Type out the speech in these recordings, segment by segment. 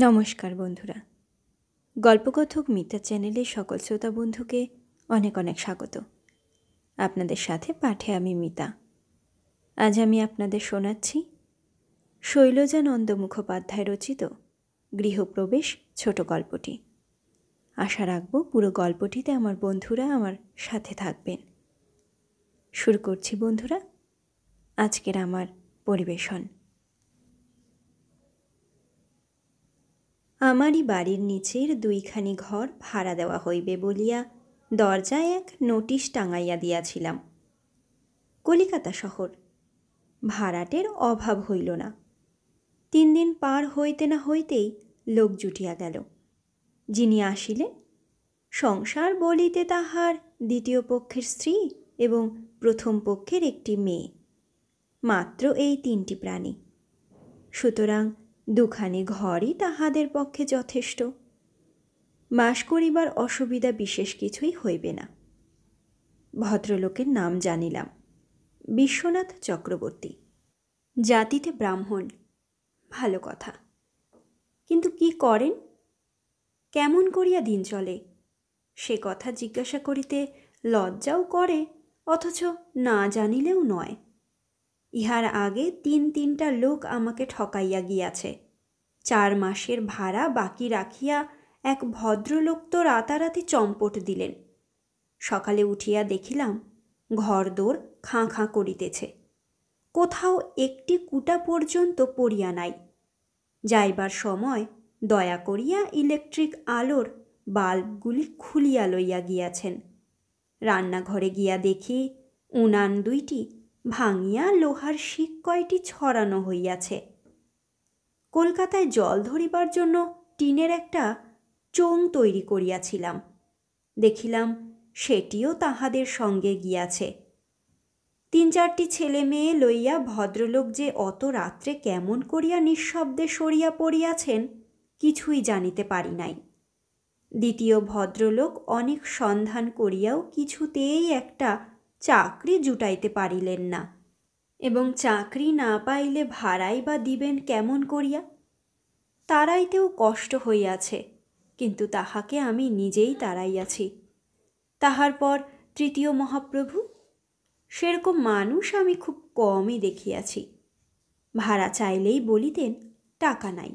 নমস্কার বন্ধুরা, গল্পকথক মিতা চ্যানেলের সকল শ্রোতা বন্ধুকে অনেক অনেক স্বাগত। আপনাদের সাথে পাঠে আমি মিতা। আজ আমি আপনাদের শোনাচ্ছি শৈলজানন্দ মুখোপাধ্যায় রচিত গৃহপ্রবেশ ছোট গল্পটি। আশা রাখব পুরো গল্পটিতে আমার বন্ধুরা আমার সাথে থাকবেন। শুরু করছি বন্ধুরা আজকের আমার পরিবেশন। আমারই বাড়ির নিচের দুইখানি ঘর ভাড়া দেওয়া হইবে বলিয়া দরজায় এক নোটিশ টাঙাইয়া দিয়াছিলাম। কলিকাতা শহর, ভাড়াটের অভাব হইল না। 3 দিন পার হইতে না হইতেই লোক জুটিয়া গেল। যিনি আসিলেন, সংসার বলিতে তাহার দ্বিতীয় পক্ষের স্ত্রী এবং প্রথম পক্ষের একটি মেয়ে, মাত্র এই 3টি প্রাণী। সুতরাং দুখানি ঘরই তাহাদের পক্ষে যথেষ্ট। বাস করিবার অসুবিধা বিশেষ কিছুই হইবে না। ভদ্রলোকের নাম জানিলাম, বিশ্বনাথ চক্রবর্তী। জাতিতে ব্রাহ্মণ, ভালো কথা। কিন্তু কি করেন, কেমন করিয়া দিন চলে, সে কথা জিজ্ঞাসা করিতে লজ্জাও করে, অথচ না জানিলেও নয়। ইহার আগে 3টা লোক আমাকে ঠকাইয়া গিয়াছে। 4 মাসের ভাড়া বাকি রাখিয়া এক ভদ্রলোক তো রাতারাতি চম্পট দিলেন। সকালে উঠিয়া দেখিলাম ঘরদোর খাঁ খাঁ করিতেছে, কোথাও একটি কুটা পর্যন্ত পড়িয়া নাই। যাইবার সময় দয়া করিয়া ইলেকট্রিক আলোর বাল্বগুলি খুলিয়া লইয়া গিয়াছেন। রান্নাঘরে গিয়া দেখি উনান 2টি ভাঙিয়া লোহার শিক কয়টি ছড়ানো হইয়াছে। কলকাতায় জল ধরিবার জন্য টিনের একটা চোং তৈরি করিয়াছিলাম, দেখিলাম সেটিও তাহাদের সঙ্গে গিয়াছে। 3-4টি ছেলে মেয়ে লইয়া ভদ্রলোক যে অত রাত্রে কেমন করিয়া নিঃশব্দে সরিয়া পড়িয়াছেন কিছুই জানিতে পারি নাই। দ্বিতীয় ভদ্রলোক অনেক সন্ধান করিয়াও কিছুতেই একটা চাকরি জুটাইতে পারিলেন না, এবং চাকরি না পাইলে ভাড়াই বা দিবেন কেমন করিয়া। তাড়াইতেও কষ্ট হইয়াছে, কিন্তু তাহাকে আমি নিজেই তাড়াইয়াছি। তাহার পর 3য় মহাপ্রভু, সেরকম মানুষ আমি খুব কমই দেখিয়াছি। ভাড়া চাইলেই বলিতেন টাকা নাই।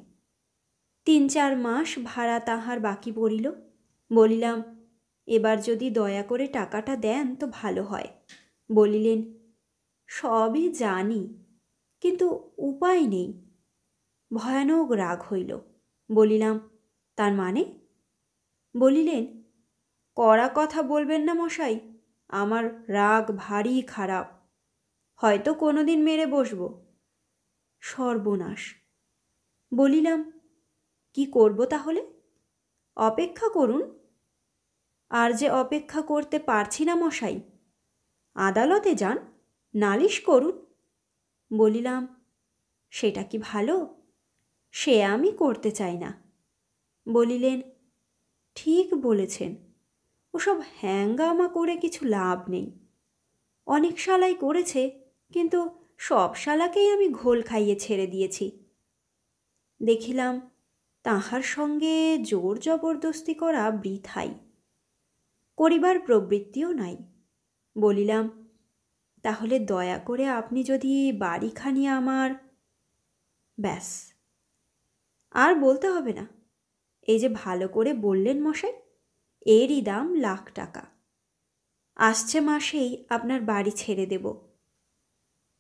3-4 মাস ভাড়া তাহার বাকি পড়িল। বলিলাম, এবার যদি দয়া করে টাকাটা দেন তো ভালো হয়। বলিলেন, সবই জানি, কিন্তু উপায় নেই। ভয়ানক রাগ হইল। বলিলাম, তার মানে? বলিলেন, কড়া কথা বলবেন না মশাই, আমার রাগ ভারী খারাপ, হয়তো কোনোদিন মেরে বসব। সর্বনাশ। বলিলাম, কি করব তাহলে? অপেক্ষা করুন। আর যে অপেক্ষা করতে পারছি না মশাই, আদালতে যান, নালিশ করুন। বলিলাম, সেটা কি ভালো? সে আমি করতে চাই না। বলিলেন, ঠিক বলেছেন, ওসব হ্যাঙ্গামা করে কিছু লাভ নেই। অনেক শালাই করেছে, কিন্তু সব শালাকেই আমি ঘোল খাইয়ে ছেড়ে দিয়েছি। দেখিলাম তাহার সঙ্গে জোর জবরদস্তি করা বৃথাই, করিবার প্রবৃত্তিও নাই। বলিলাম, তাহলে দয়া করে আপনি যদি বাড়িখানি আমার। ব্যাস, আর বলতে হবে না। এই যে ভালো করে বললেন মশাই, এরই দাম লাখ টাকা। আসছে মাসেই আপনার বাড়ি ছেড়ে দেব।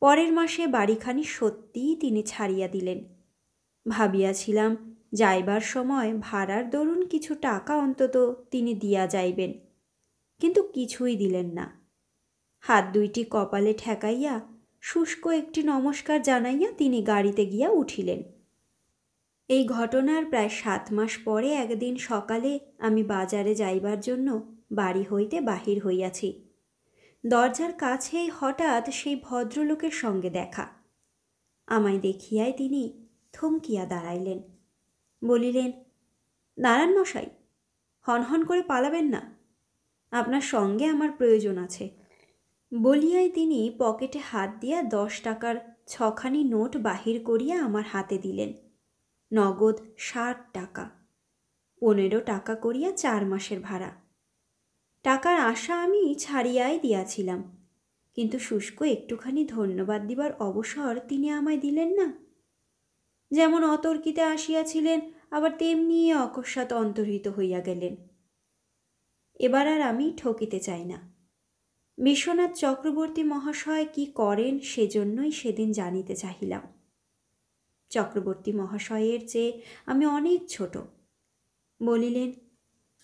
পরের মাসে বাড়িখানি সত্যিই তিনি ছাড়িয়া দিলেন। ভাবিয়াছিলাম যাইবার সময় ভাড়ার দরুন কিছু টাকা অন্তত তিনি দিয়া যাইবেন, কিন্তু কিছুই দিলেন না। হাত 2টি কপালে ঠেকাইয়া শুষ্ক একটি নমস্কার জানাইয়া তিনি গাড়িতে গিয়া উঠিলেন। এই ঘটনার প্রায় 7 মাস পরে একদিন সকালে আমি বাজারে যাইবার জন্য বাড়ি হইতে বাহির হইয়াছি। দরজার কাছেই হঠাৎ সেই ভদ্রলোকের সঙ্গে দেখা। আমায় দেখিয়াই তিনি থমকিয়া দাঁড়াইলেন। বলিলেন, দাঁড়ান মশাই, হনহন করে পালাবেন না, আপনার সঙ্গে আমার প্রয়োজন আছে। বলিয়াই তিনি পকেটে হাত দিয়া 10 টাকার 6খানি নোট বাহির করিয়া আমার হাতে দিলেন। নগদ 60 টাকা, 15 টাকা করিয়া 4 মাসের ভাড়া। টাকার আশা আমি ছাড়িয়াই দিয়াছিলাম, কিন্তু শুষ্ক একটুখানি ধন্যবাদ দিবার অবসর তিনি আমায় দিলেন না। যেমন অতর্কিতে আসিয়াছিলেন, আবার তেমনি অকস্মাৎ অন্তর্হিত হইয়া গেলেন। এবার আর আমি ঠকিতে চাই না। বিশ্বনাথ চক্রবর্তী মহাশয় কি করেন সেজন্যই সেদিন জানিতে চাহিলাম। চক্রবর্তী মহাশয়ের চেয়ে আমি অনেক ছোট। বলিলেন,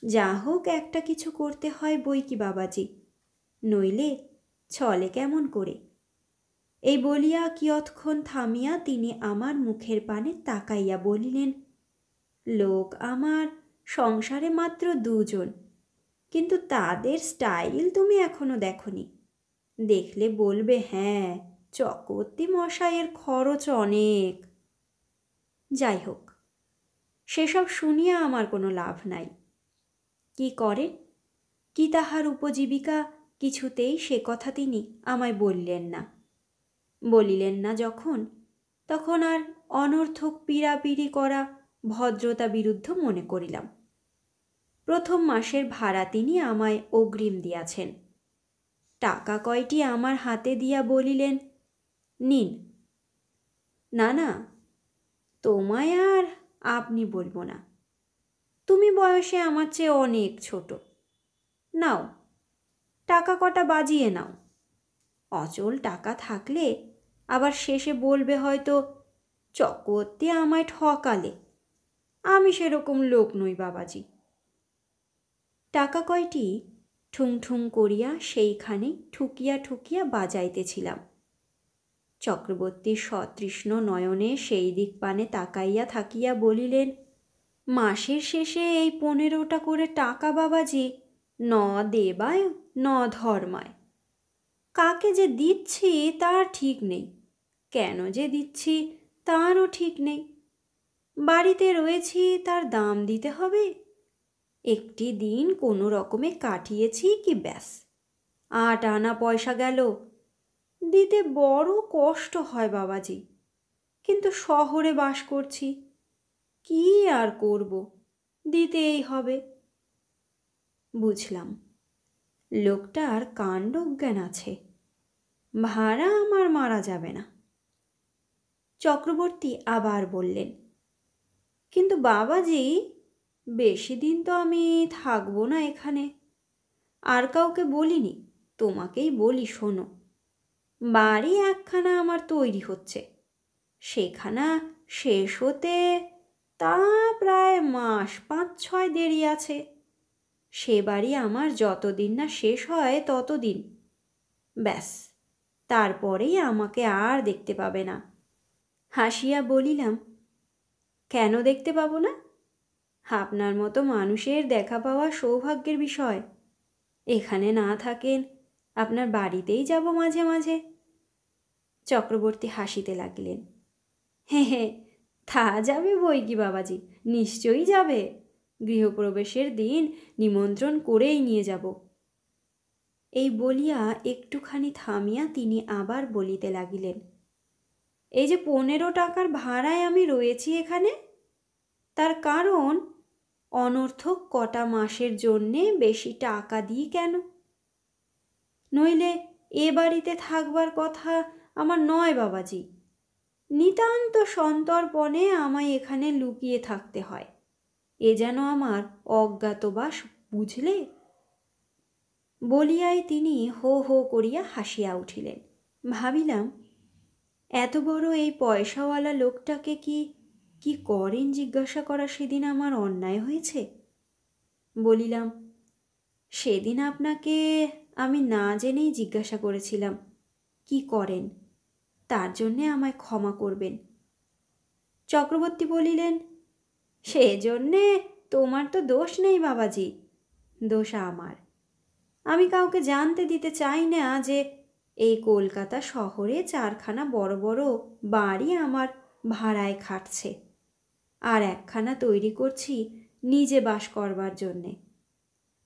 যা হোক একটা কিছু করতে হয় বই কি বাবাজি, নইলে চলে কেমন করে। এই বলিয়া কিয়ৎক্ষণ থামিয়া তিনি আমার মুখের পানে তাকাইয়া বলিলেন, লোক আমার সংসারে মাত্র 2 জন, কিন্তু তাদের স্টাইল তুমি এখনো দেখনি। দেখলে বলবে, হ্যাঁ, চক্রবর্তী মশাইয়ের খরচ অনেক। যাই হোক, সেসব শুনিয়া আমার কোনো লাভ নাই। কি করে, কি তাহার উপজীবিকা, কিছুতেই সে কথা তিনি আমায় বললেন না। বলিলেন না যখন, তখন আর অনর্থক পীড়াপিড়ি করা ভদ্রতা বিরুদ্ধ মনে করিলাম। প্রথম মাসের ভাড়া তিনি আমায় অগ্রিম দিয়াছেন। টাকা কয়টি আমার হাতে দিয়া বলিলেন, নিন। না না, তোমায় আর আপনি বলবো না, তুমি বয়সে আমার চেয়ে অনেক ছোট। নাও, টাকা কটা বাজিয়ে নাও। অচল টাকা থাকলে আবার শেষে বলবে হয়তো, চক্রবর্তী আমায় ঠকালে। আমি সেরকম লোক নই বাবাজি। টাকা কয়টি ঠুং ঠুং করিয়া সেইখানে ঠুকিয়া ঠুকিয়া বাজাইতেছিলাম। চক্রবর্তী সতৃষ্ণ নয়নে সেই দিক পানে তাকাইয়া থাকিয়া বলিলেন, মাসের শেষে এই 15টা করে টাকা বাবাজি, ন দেবায় ন ধর্মায়। কাকে যে দিচ্ছি তার ঠিক নেই, কেন যে দিচ্ছি তারও ঠিক নেই। বাড়িতে রয়েছি, তার দাম দিতে হবে। একটি দিন কোনো রকমে কাটিয়েছি কি ব্যাস, 8 আনা পয়সা গেল। দিতে বড় কষ্ট হয় বাবাজি, কিন্তু শহরে বাস করছি, কি আর করব, দিতেই হবে। বুঝলাম, লোকটার কাণ্ডজ্ঞান আছে, ভাড়া আমার মারা যাবে না। চক্রবর্তী আবার বললেন, কিন্তু বাবাজি, বেশি দিন তো আমি থাকবো না এখানে। আর কাউকে বলিনি, তোমাকেই বলি শোনো। বাড়ি একখানা আমার তৈরি হচ্ছে, সেখানা শেষ হতে তা প্রায় মাস 5-6 দেরি আছে। সে বাড়ি আমার যতদিন না শেষ হয় ততদিন, ব্যাস, তারপরেই আমাকে আর দেখতে পাবে না। হাসিয়া বলিলাম, কেন দেখতে পাবো না? আপনার মতো মানুষের দেখা পাওয়া সৌভাগ্যের বিষয়। এখানে না থাকেন, আপনার বাড়িতেই যাব মাঝে মাঝে। চক্রবর্তী হাসিতে লাগিলেন, হে হে, তা যাবে বই কি বাবাজি, নিশ্চয়ই যাবে। গৃহপ্রবেশের দিন নিমন্ত্রণ করেই নিয়ে যাব। এই বলিয়া একটুখানি থামিয়া তিনি আবার বলিতে লাগিলেন, এই যে 15 টাকার ভাড়ায় আমি রয়েছি এখানে, তার কারণ অনর্থক কটা মাসের জন্যে বেশি টাকা দিই কেন। নইলে এ বাড়িতে থাকবার কথা আমার নয় বাবাজি, নিতান্ত সন্তর্পণে আমায় এখানে লুকিয়ে থাকতে হয়। এ যেন আমার অজ্ঞাতবাস, বুঝলে। বলিয়াই তিনি হো হো করিয়া হাসিয়া উঠিলেন। ভাবিলাম, এত বড় এই পয়সাওয়ালা লোকটাকে কি করেন জিজ্ঞাসা করা সেদিন আমার অন্যায় হয়েছে। বলিলাম, সেদিন আপনাকে আমি না জেনেই জিজ্ঞাসা করেছিলাম কি করেন, তার জন্যে আমায় ক্ষমা করবেন। চক্রবর্তী বলিলেন, সেজন্যে তোমার তো দোষ নেই বাবাজি, দোষ আমার। আমি কাউকে জানতে দিতে চাই না যে এই কলকাতা শহরে 4খানা বড় বড় বাড়ি আমার ভাড়ায় খাটছে, আর একখানা তৈরি করছি নিজে বাস করবার জন্যে।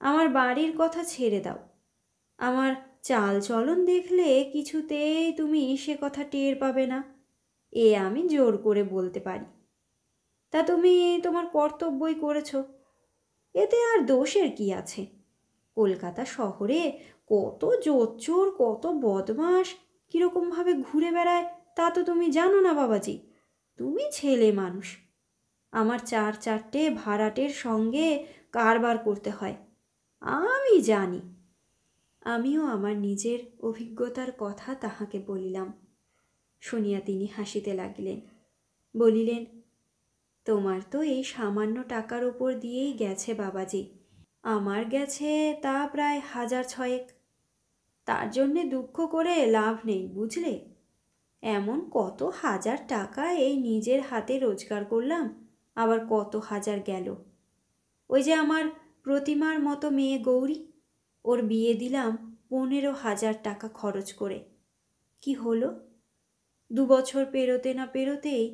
আমার বাড়ির কথা ছেড়ে দাও, আমার চাল চলন দেখলে কিছুতেই তুমি সে কথা টের পাবে না, এ আমি জোর করে বলতে পারি। তা তুমি তোমার কর্তব্যই করেছ, এতে আর দোষের কি আছে? কলকাতা শহরে কত জোচ্চোর, কত বদমাস কীরকমভাবে ঘুরে বেড়ায় তা তো তুমি জানো না বাবাজি। তুমি ছেলে মানুষ, আমার চারটে ভাড়াটের সঙ্গে কারবার করতে হয়, আমি জানি। আমিও আমার নিজের অভিজ্ঞতার কথা তাহাকে বলিলাম। শুনিয়া তিনি হাসিতে লাগিলেন, বলিলেন, তোমার তো এই সামান্য টাকার ওপর দিয়েই গেছে বাবাজি, আমার গেছে তা প্রায় 1000 ছয়েক। তার জন্যে দুঃখ করে লাভ নেই, বুঝলে? এমন কত হাজার টাকা এই নিজের হাতে রোজগার করলাম, আবার কত হাজার গেল। ওই যে আমার প্রতিমার মতো মেয়ে গৌরী, ওর বিয়ে দিলাম 15,000 টাকা খরচ করে। কি হলো? 2 বছর পেরোতে না পেরোতেই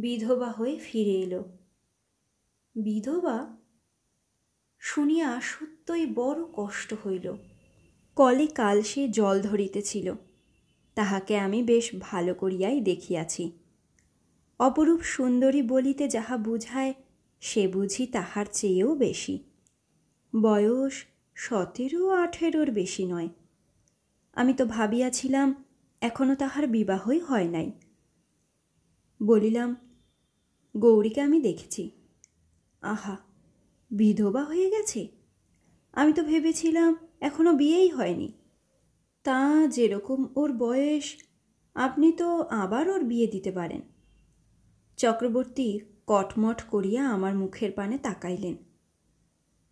বিধবা হয়ে ফিরে এলো। বিধবা শুনিয়া সত্যই বড় কষ্ট হইল। কলে কাল সে জল ধরিতেছিল, তাহাকে আমি বেশ ভালো করিয়াই দেখিয়াছি। অপরূপ সুন্দরী বলিতে যাহা বুঝায়, সে বুঝি তাহার চেয়েও বেশি। বয়স 17-18 বেশি নয়। আমি তো ভাবিয়াছিলাম এখনো তাহার বিবাহই হয় নাই। বলিলাম, গৌরীকে আমি দেখেছি। আহা, বিধবা হয়ে গেছে! আমি তো ভেবেছিলাম এখনো বিয়েই হয়নি। তা যেরকম ওর বয়স, আপনি তো আবার ওর বিয়ে দিতে পারেন। চক্রবর্তী কটমট করিয়া আমার মুখের পানে তাকাইলেন।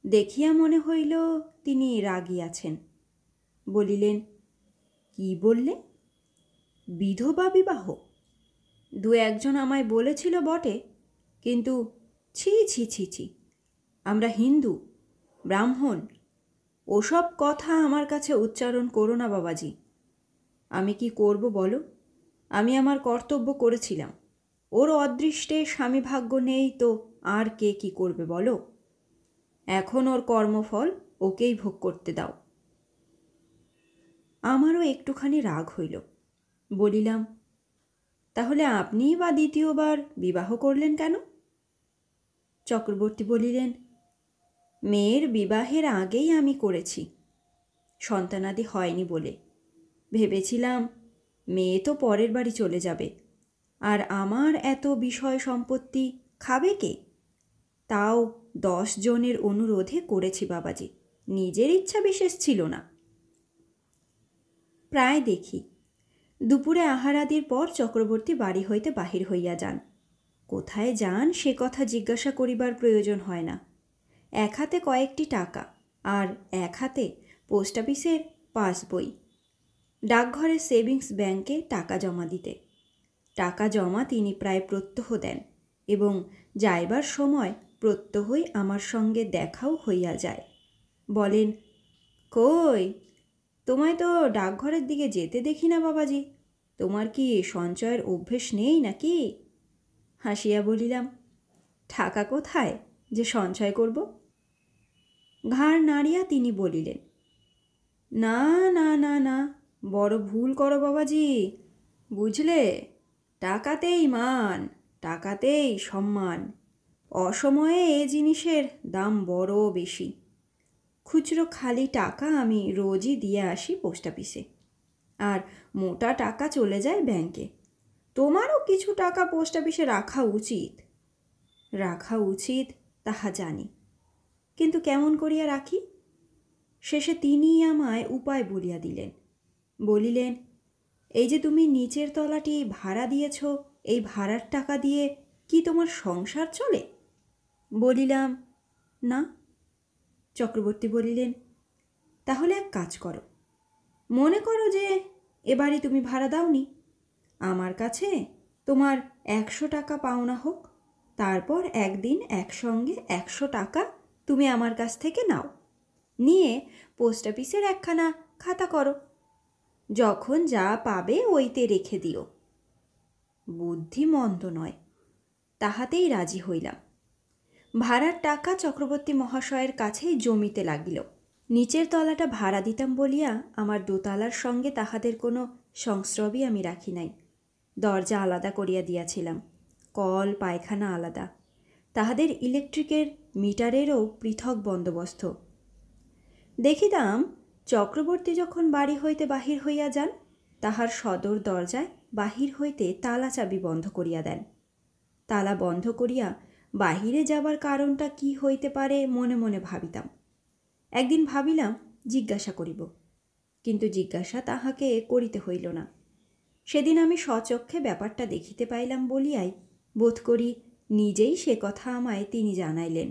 দেখিয়া মনে হইল তিনি রাগিয়াছেন। বলিলেন, কি বললে? বিধবা বিবাহ? 2-1 জন আমায় বলেছিল বটে, কিন্তু ছি ছি ছি ছি, আমরা হিন্দু, ব্রাহ্মণ, ওসব কথা আমার কাছে উচ্চারণ করো না বাবাজি। আমি কি করব বলো? আমি আমার কর্তব্য করেছিলাম। ওর অদৃষ্টে স্বামী ভাগ্য নেই তো আর কে কি করবে বলো? এখন ওর কর্মফল ওকেই ভোগ করতে দাও। আমারও একটুখানি রাগ হইল। বলিলাম, তাহলে আপনিই বা দ্বিতীয়বার বিবাহ করলেন কেন? চক্রবর্তী বলিলেন, মেয়ের বিবাহের আগেই আমি করেছি, সন্তানাদি হয়নি বলে। ভেবেছিলাম মেয়ে তো পরের বাড়ি চলে যাবে, আর আমার এত বিষয় সম্পত্তি খাবে কে? তাও 10 জনের অনুরোধে করেছি বাবাজি, নিজের ইচ্ছা বিশেষ ছিল না। প্রায় দেখি দুপুরে আহারাদির পর চক্রবর্তী বাড়ি হইতে বাহির হইয়া যান। কোথায় যান সে কথা জিজ্ঞাসা করিবার প্রয়োজন হয় না। এক হাতে কয়েকটি টাকা, আর এক হাতে পোস্ট অফিসের পাসবই। ডাকঘরের সেভিংস ব্যাংকে টাকা জমা দিতে। টাকা জমা তিনি প্রায় প্রত্যহ দেন, এবং যাইবার সময় প্রত্যহই আমার সঙ্গে দেখাও হইয়া যায়। বলেন, কই, তোমায় তো ডাকঘরের দিকে যেতে দেখি না বাবাজি, তোমার কি সঞ্চয়ের অভ্যেস নেই নাকি? হাসিয়া বলিলাম, টাকা কোথায় যে সঞ্চয় করব? ঘাড় নাড়িয়া তিনি বলিলেন, না না না না, বড় ভুল করো বাবাজি, বুঝলে? টাকাতেই মান, টাকাতেই সম্মান। অসময়ে এ জিনিসের দাম বড় বেশি। খুচরো খালি টাকা আমি রোজই দিয়ে আসি পোস্ট অফিসে, আর মোটা টাকা চলে যায় ব্যাংকে। তোমারও কিছু টাকা পোস্ট অফিসে রাখা উচিত। রাখা উচিত তাহা জানি, কিন্তু কেমন করিয়া রাখি? শেষে তিনিই আমায় উপায় বলিয়া দিলেন। বলিলেন, এই যে তুমি নিচের তলাটি ভাড়া দিয়েছ, এই ভাড়ার টাকা দিয়ে কি তোমার সংসার চলে? বলিলাম, না। চক্রবর্তী বলিলেন, তাহলে এক কাজ করো। মনে করো যে এবারই তুমি ভাড়া দাওনি, আমার কাছে তোমার 100 টাকা পাওনা হোক, তারপর একদিন একসঙ্গে 100 টাকা তুমি আমার কাছ থেকে নাও, নিয়ে পোস্ট অফিসের একখানা খাতা করো, যখন যা পাবে ওইতে রেখে দিও। বুদ্ধি মন্দ নয়। তাহাতেই রাজি হইলাম। ভাড়ার টাকা চক্রবর্তী মহাশয়ের কাছেই জমিতে লাগিল। নিচের তলাটা ভাড়া দিতাম বলিয়া আমার দোতলার সঙ্গে তাহাদের কোনো সংস্রবই আমি রাখি নাই। দরজা আলাদা করিয়া দিয়াছিলাম, কল পায়খানা আলাদা। তাহাদের ইলেকট্রিকের মিটারেরও পৃথক বন্দোবস্ত। দেখিতাম চক্রবর্তী যখন বাড়ি হইতে বাহির হইয়া যান, তাহার সদর দরজায় বাহির হইতে তালা চাবি বন্ধ করিয়া দেন। তালা বন্ধ করিয়া বাহিরে যাবার কারণটা কি হইতে পারে মনে মনে ভাবিতাম। একদিন ভাবিলাম জিজ্ঞাসা করিব, কিন্তু জিজ্ঞাসা তাহাকে করিতে হইল না। সেদিন আমি স্বচক্ষে ব্যাপারটা দেখিতে পাইলাম বলিয়াই বোধ করি নিজেই সে কথা আমায় তিনি জানাইলেন।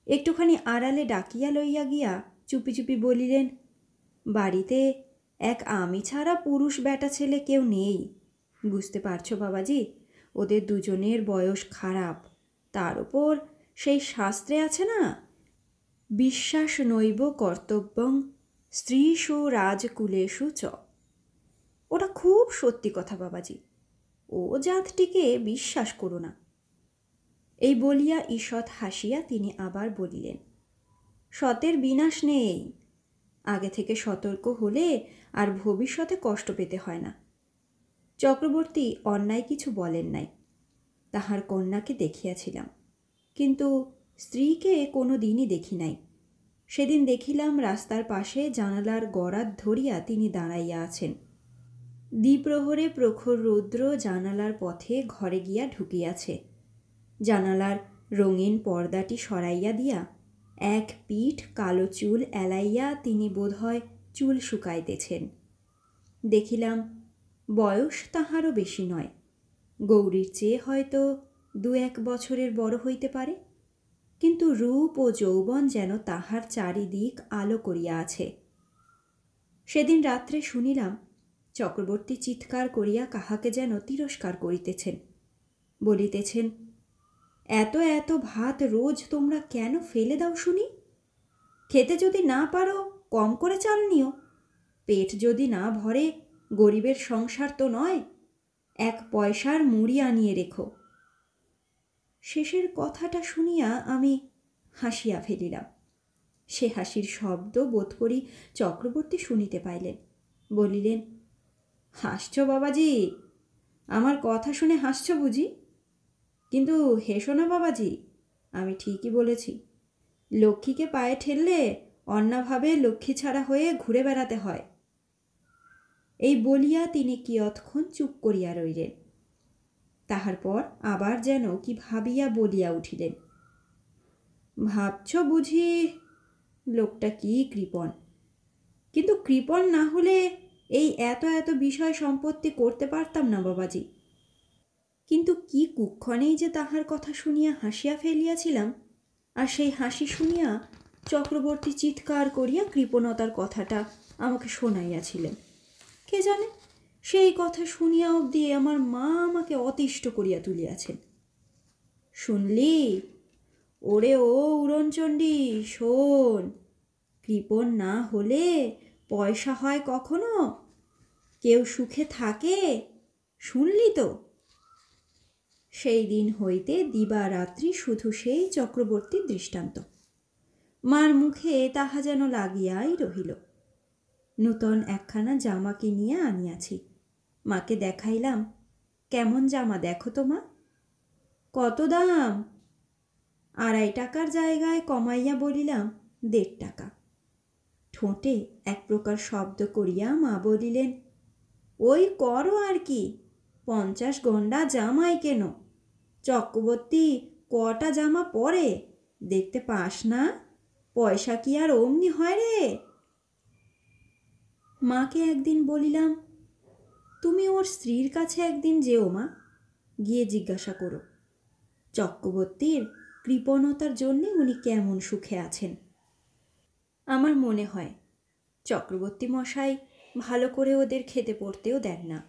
একটুখানি আড়ালে ডাকিয়া লইয়া গিয়া চুপি চুপি বলিলেন, বাড়িতে এক আমি ছাড়া পুরুষ বেটা ছেলে কেউ নেই। বুঝতে পারছো বাবাজি, ওদের দুজনের বয়স খারাপ। তার ওপর সেই শাস্ত্রে আছে না, বিশ্বাস নৈব কর্তব্যং স্ত্রীষু রাজকুলেষু চ। ওটা খুব সত্যি কথা বাবাজি, ও জাতটিকে বিশ্বাস করো না। এই বলিয়া ঈষৎ হাসিয়া তিনি আবার বলিলেন, সতের বিনাশ নেই। আগে থেকে সতর্ক হলে আর ভবিষ্যতে কষ্ট পেতে হয় না। চক্রবর্তী অন্যায় কিছু বলেন নাই। তাহার কন্যাকে দেখিয়াছিলাম, কিন্তু স্ত্রীকে কোনো দিনই দেখি নাই। সেদিন দেখিলাম রাস্তার পাশে জানালার গড়াত ধরিয়া তিনি দাঁড়াইয়া আছেন। দ্বিপ্রহরে প্রখর রৌদ্র জানালার পথে ঘরে গিয়া ঢুকিয়াছে। জানালার রঙিন পর্দাটি সরাইয়া দিয়া এক পিঠ কালো চুল এলাইয়া তিনি বোধহয় চুল শুকাইতেছেন। দেখিলাম বয়স তাহারও বেশি নয়, গৌরীর চেয়ে হয়তো 2-1 বছরের বড় হইতে পারে, কিন্তু রূপ ও যৌবন যেন তাহার চারিদিক আলো করিয়া আছে। সেদিন রাত্রে শুনিলাম চক্রবর্তী চিৎকার করিয়া কাহাকে যেন তিরস্কার করিতেছেন। বলিতেছেন, এত এত ভাত রোজ তোমরা কেন ফেলে দাও শুনি? খেতে যদি না পারো কম করে চাল নিও। পেট যদি না ভরে গরিবের সংসার তো নয়, 1 পয়সার মুড়ি আনিয়ে রেখো। শেষের কথাটা শুনিয়া আমি হাসিয়া ফেলিলাম। সে হাসির শব্দ বোধ করি চক্রবর্তী শুনিতে পাইলেন। বলিলেন, হাসছ বাবাজি? আমার কথা শুনে হাসছ বুঝি? কিন্তু হেসো না বাবাজি, আমি ঠিকই বলেছি। লক্ষ্মীকে পায়ে ঠেললে অন্যভাবে লক্ষ্মী ছাড়া হয়ে ঘুরে বেড়াতে হয়। এই বলিয়া তিনি কিয়ৎক্ষণ চুপ করিয়া রইলেন। তাহার পর আবার যেন কি ভাবিয়া বলিয়া উঠিলেন, ভাবছ বুঝি লোকটা কি কৃপণ? কিন্তু কৃপণ না হলে এই এত এত বিষয় সম্পত্তি করতে পারতাম না বাবাজি। কিন্তু কি কুক্ষণেই যে তাহার কথা শুনিয়া হাসিয়া ফেলিয়াছিলাম, আর সেই হাসি শুনিয়া চক্রবর্তী চিৎকার করিয়া কৃপণতার কথাটা আমাকে শোনাইয়াছিলেন। কে জানে, সেই কথা শুনিয়া অবধি আমার মা আমাকে অতিষ্ঠ করিয়া তুলিয়াছেন। শুনলি? ওরে ও উড়নচণ্ডী, শোন, কৃপণ না হলে পয়সা হয় কখনো? কেউ সুখে থাকে? শুনলি তো? সেই দিন হইতে দিবারাত্রি শুধু সেই চক্রবর্তীর দৃষ্টান্ত। মার মুখে তাহা যেন লাগিয়াই রহিল। নূতন একখানা জামা কিনিয়া আনিয়াছি। মাকে দেখাইলাম, কেমন জামা দেখো তো মা। কত দাম? 2.5 টাকার জায়গায় কমাইয়া বলিলাম 1.5 টাকা। ঠোঁটে এক প্রকার শব্দ করিয়া মা বলিলেন, ওই করো আর কি, 50 গন্ডা জামাই কেন? চক্রবর্তী কটা জামা পরে দেখতে পাস না? পয়সা কি আর অমনি হয় রে? মাকে একদিন বলিলাম, তুমি ওর স্ত্রীর কাছে একদিন যেও মা, গিয়ে জিজ্ঞাসা করো চক্রবর্তীর কৃপণতার জন্যে উনি কেমন সুখে আছেন। আমার মনে হয় চক্রবর্তী মশাই ভালো করে ওদের খেতে পড়তেও দেন না,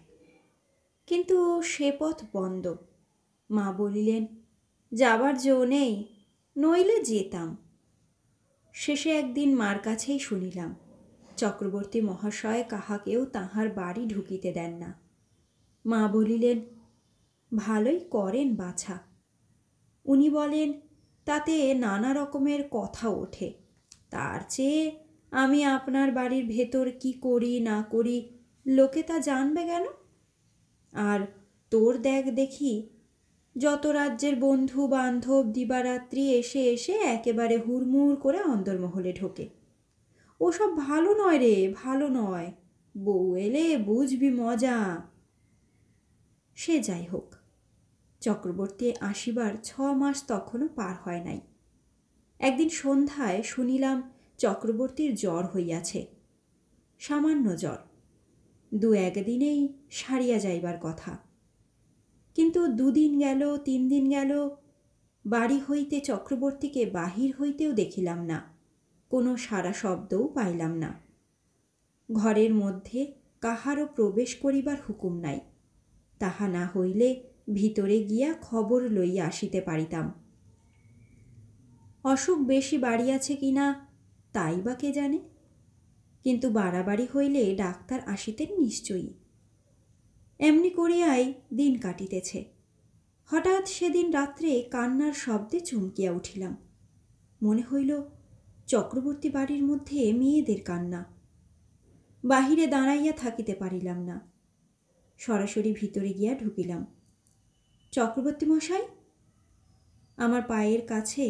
কিন্তু সে পথ বন্ধ। মা বলিলেন, যাবার জো নেই, নইলে যেতাম। শেষে একদিন মার কাছেই শুনিলাম চক্রবর্তী মহাশয় কাহাকেও তাহার বাড়ি ঢুকিতে দেন না। মা বলিলেন, ভালোই করেন বাছা। উনি বলেন তাতে নানা রকমের কথা ওঠে, তার চেয়ে আমি আপনার বাড়ির ভেতর কি করি না করি লোকে তা জানবে কেন? আর তোর দেখ দেখি, যত রাজ্যের বন্ধু বান্ধব দিবারাত্রি এসে এসে একেবারে হুড়মুড় করে অন্দরমহলে ঢোকে। ওসব ভালো নয় রে, ভালো নয়। বউ এলে বুঝবি মজা। সে যাই হোক, চক্রবর্তী আসিবার 6 মাস তখনও পার হয় নাই। একদিন সন্ধ্যায় শুনিলাম চক্রবর্তীর জ্বর হইয়াছে, সামান্য জ্বর, 2-1 দিনেই সারিয়া যাইবার কথা। কিন্তু 2 দিন গেল, 3 দিন গেল, বাড়ি হইতে চক্রবর্তীকে বাহির হইতেও দেখিলাম না, কোনো সারা শব্দও পাইলাম না। ঘরের মধ্যে কাহারও প্রবেশ করিবার হুকুম নাই, তাহা না হইলে ভিতরে গিয়া খবর লইয়া আসিতে পারিতাম। অসুখ বেশি বাড়িয়াছে কিনা তাই বা কে জানে, কিন্তু বাড়াবাড়ি হইলে ডাক্তার আসিতেন নিশ্চয়ই। এমনি করিয়াই দিন কাটিতেছে। হঠাৎ সেদিন রাত্রে কান্নার শব্দে চমকিয়া উঠিলাম। মনে হইল চক্রবর্তী বাড়ির মধ্যে মেয়েদের কান্না। বাহিরে দাঁড়াইয়া থাকিতে পারিলাম না, সরাসরি ভিতরে গিয়া ঢুকিলাম। চক্রবর্তী মশাই! আমার পায়ের কাছে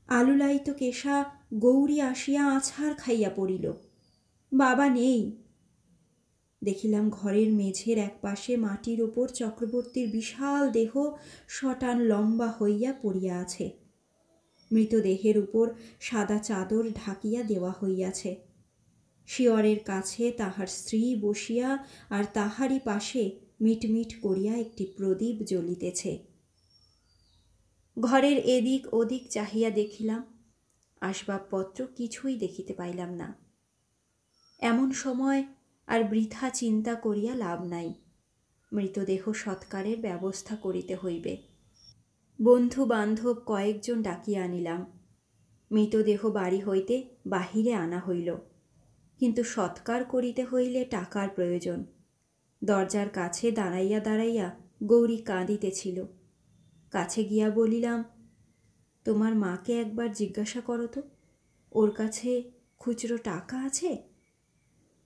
আলুলায়িত কেশা গৌরী আসিয়া আছাড় খাইয়া পড়িল। বাবা নেই। দেখিলাম ঘরের মেঝের এক পাশে মাটির ওপর চক্রবর্তীর বিশাল দেহ শটান লম্বা হইয়া পড়িয়া আছে। মৃতদেহের উপর সাদা চাদর ঢাকিয়া দেওয়া হইয়াছে। শিয়রের কাছে তাহার স্ত্রী বসিয়া, আর তাহারই পাশে মিটমিট করিয়া একটি প্রদীপ জ্বলিতেছে। ঘরের এদিক ওদিক চাহিয়া দেখিলাম, আসবাবপত্র কিছুই দেখিতে পাইলাম না। এমন সময় আর বৃথা চিন্তা করিয়া লাভ নাই, মৃতদেহ সৎকারের ব্যবস্থা করিতে হইবে। বন্ধু বান্ধব কয়েকজন ডাকিয়া আনিলাম। মৃতদেহ বাড়ি হইতে বাহিরে আনা হইল, কিন্তু সৎকার করিতে হইলে টাকার প্রয়োজন। দরজার কাছে দাঁড়াইয়া দাঁড়াইয়া গৌরী কাঁদিতেছিল। কাছে গিয়া বলিলাম, তোমার মাকে একবার জিজ্ঞাসা করো তো, ওর কাছে খুচরো টাকা আছে?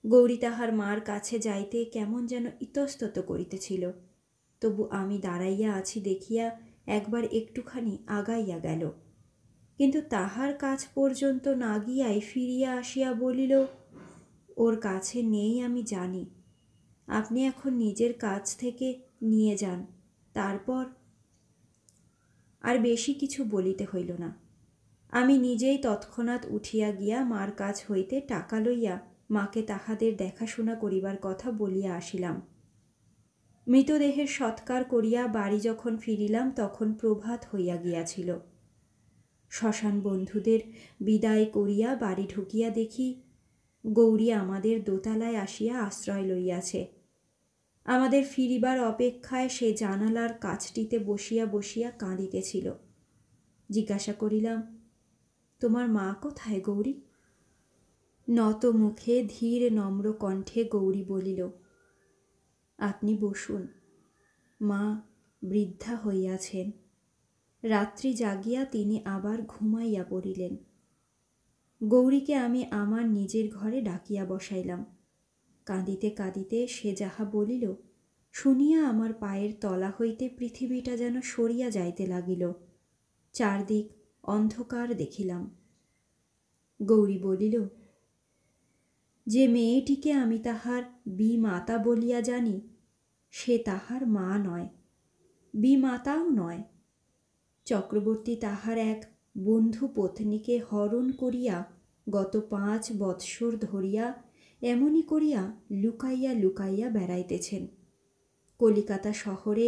গৌরী তাহার মার কাছে যাইতে কেমন যেন ইতস্তত করিতেছিল, তবু আমি দাঁড়াইয়া আছি দেখিয়া একবার একটুখানি আগাইয়া গেল, কিন্তু তাহার কাছ পর্যন্ত না গিয়াই ফিরিয়া আসিয়া বলিল, ওর কাছে নেই আমি জানি, আপনি এখন নিজের কাছ থেকে নিয়ে যান, তারপর। আর বেশি কিছু বলিতে হইল না। আমি নিজেই তৎক্ষণাৎ উঠিয়া গিয়া মার কাছ হইতে টাকা লইয়া মাকে তাহাদের দেখাশোনা করিবার কথা বলিয়া আসিলাম। মৃতদেহের সৎকার করিয়া বাড়ি যখন ফিরিলাম তখন প্রভাত হইয়া গিয়াছিল। শ্মশান বন্ধুদের বিদায় করিয়া বাড়ি ঢুকিয়া দেখি গৌরী আমাদের দোতলায় আসিয়া আশ্রয় লইয়াছে। আমাদের ফিরিবার অপেক্ষায় সে জানালার কাছটিতে বসিয়া বসিয়া কাঁদিতেছিল। জিজ্ঞাসা করিলাম, তোমার মা কোথায় গৌরী? নত মুখে ধীর নম্র কণ্ঠে গৌরী বলিল, আপনি বসুন, মা বৃদ্ধা হইয়াছেন। রাত্রি জাগিয়া তিনি আবার ঘুমাইয়া পড়িলেন। গৌরীকে আমি আমার নিজের ঘরে ডাকিয়া বসাইলাম। কাঁদিতে কাঁদিতে সে যাহা বলিল শুনিয়া আমার পায়ের তলা হইতে পৃথিবীটা যেন সরিয়া যাইতে লাগিল। চারদিক অন্ধকার দেখিলাম। গৌরী বলিল, যে মেয়েটিকে আমি তাহার বিমাতা বলিয়া জানি, সে তাহার মা নয়, বিমাতাও নয়। চক্রবর্তী তাহার এক বন্ধু পত্নীকে হরণ করিয়া গত 5 বৎসর ধরিয়া এমনি করিয়া লুকাইয়া লুকাইয়া বেড়াইতেছেন। কলিকাতা শহরে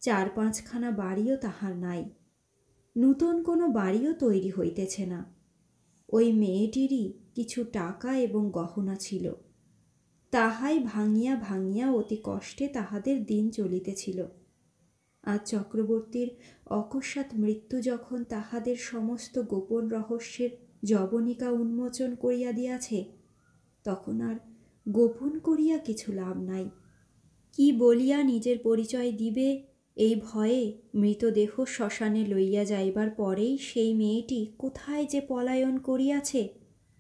4-5খানা বাড়িও তাহার নাই, নূতন কোনো বাড়িও তৈরি হইতেছে না। ওই মেয়েটিরই কিছু টাকা এবং গহনা ছিল, তাহাই ভাঙিয়া ভাঙিয়া অতি কষ্টে তাহাদের দিন চলিতেছিল। আজ চক্রবর্তীর অকস্মাৎ মৃত্যু যখন তাহাদের সমস্ত গোপন রহস্যের জবনিকা উন্মোচন করিয়া দিয়াছে, তখন আর গোপন করিয়া কিছু লাভ নাই। কি বলিয়া নিজের পরিচয় দিবে এই ভয়ে মৃতদেহ শ্মশানে লইয়া যাইবার পরেই সেই মেয়েটি কোথায় যে পলায়ন করিয়াছে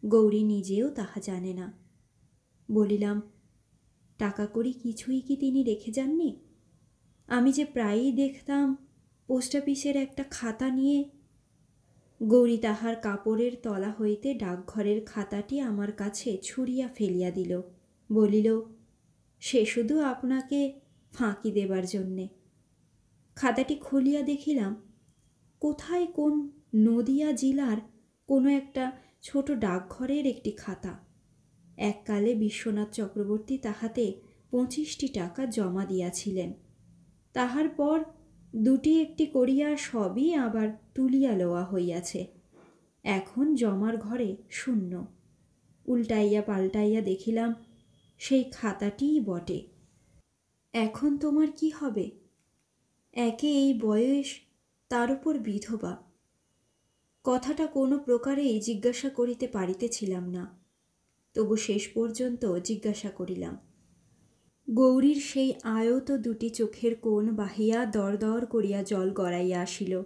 গৌরী নিজেও তাহা জানে না। বলিলাম, টাকা কড়ি কিছুই কি তিনি রেখে যাননি? আমি যে প্রায়ই দেখতাম পোস্ট অফিসের একটা খাতা নিয়ে। গৌরী তাহার কাপড়ের তলা হইতে ডাকঘরের খাতাটি আমার কাছে ছুঁড়িয়া ফেলিয়া দিল, বলিল, সে শুধু আপনাকে ফাঁকি দেবার জন্যে। খাতাটি খুলিয়া দেখিলাম কোথায় কোন নদিয়া জেলার কোনো একটা ছোট ডাকঘরের একটি খাতা। এককালে বিশ্বনাথ চক্রবর্তী তাহাতে 25টি টাকা জমা দিয়াছিলেন। তাহার পর 2টি একটি করিয়া সবই আবার তুলিয়া লওয়া হইয়াছে। এখন জমার ঘরে শূন্য। উল্টাইয়া পাল্টাইয়া দেখিলাম সেই খাতাটিই বটে। এখন তোমার কি হবে? একে এই বয়স, তার উপর বিধবা। কথাটা কোনো প্রকারেই জিজ্ঞাসা করিতে পারিতেছিলাম না, তবু শেষ পর্যন্ত জিজ্ঞাসা করিলাম। গৌরীর সেই আয়ত 2টি চোখের কোণ বাহিয়া দরদর করিয়া জল গড়াইয়া আসিল।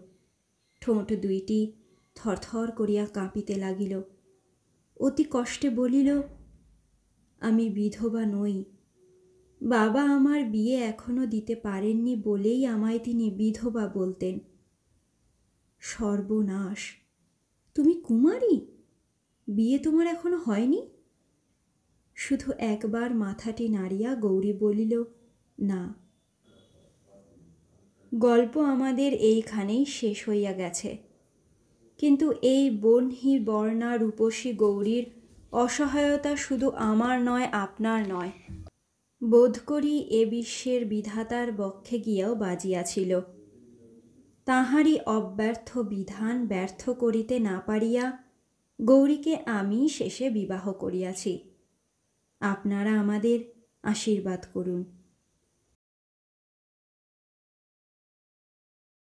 ঠোঁট 2টি থরথর করিয়া কাঁপিতে লাগিল। অতি কষ্টে বলিল, আমি বিধবা নই। বাবা আমার বিয়ে এখনো দিতে পারেননি বলেই আমায় তিনি বিধবা বলতেন। সর্বনাশ! তুমি কুমারী? বিয়ে তোমার এখনো হয়নি? শুধু একবার মাথাটি নাড়িয়া গৌরী বলিল, না। গল্প আমাদের এইখানেই শেষ হইয়া গেছে। কিন্তু এই বহ্নি বর্ণা রূপসী গৌরীর অসহায়তা শুধু আমার নয়, আপনার নয়, বোধ করি এ বিশ্বের বিধাতার বক্ষে গিয়াও বাজিয়াছিল। তাঁহারই অব্যর্থ বিধান ব্যর্থ করিতে না পারিয়া গৌরীকে আমি শেষে বিবাহ করিয়াছি। আপনারা আমাদের আশীর্বাদ করুন।